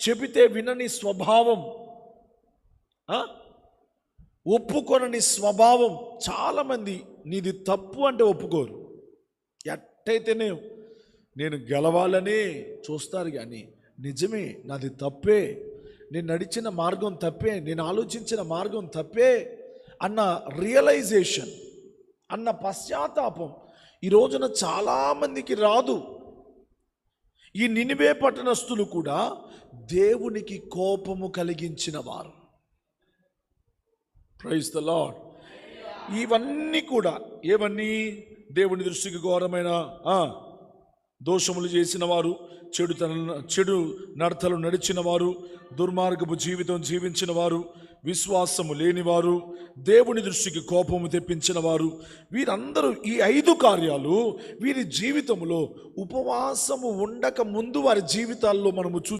చెబితే వినని స్వభావం, ఒప్పుకొనని స్వభావం. చాలామంది నీది తప్పు అంటే ఒప్పుకోరు. ఎట్టయితేనే నేను గెలవాలనే చూస్తారు, కానీ నిజమే నాది తప్పే, నేను నడిచిన మార్గం తప్పే, నేను ఆలోచించిన మార్గం తప్పే అన్న రియలైజేషన్, అన్న పశ్చాత్తాపం ఈ రోజున చాలామందికి రాదు. ఈ నినివే పట్టణస్థులు కూడా దేవునికి కోపము కలిగించిన వారు. Praise the lord. ఇవన్నీ కూడా ఏవన్నీ? దేవుని దృష్టికి ఘోరమైన దోషములు చేసిన వారు, చెడు నడతలు నడిచిన వారు, దుర్మార్గపు జీవితం జీవించిన వారు, విశ్వాసము లేనివారు, దేవుని దృష్టికి కోపము తెప్పించిన వారు, వీరందరూ ఈ 5 కార్యాలు వీరి జీవితంలో ఉపవాసము ఉండక ముందు వారి జీవితాల్లో మనము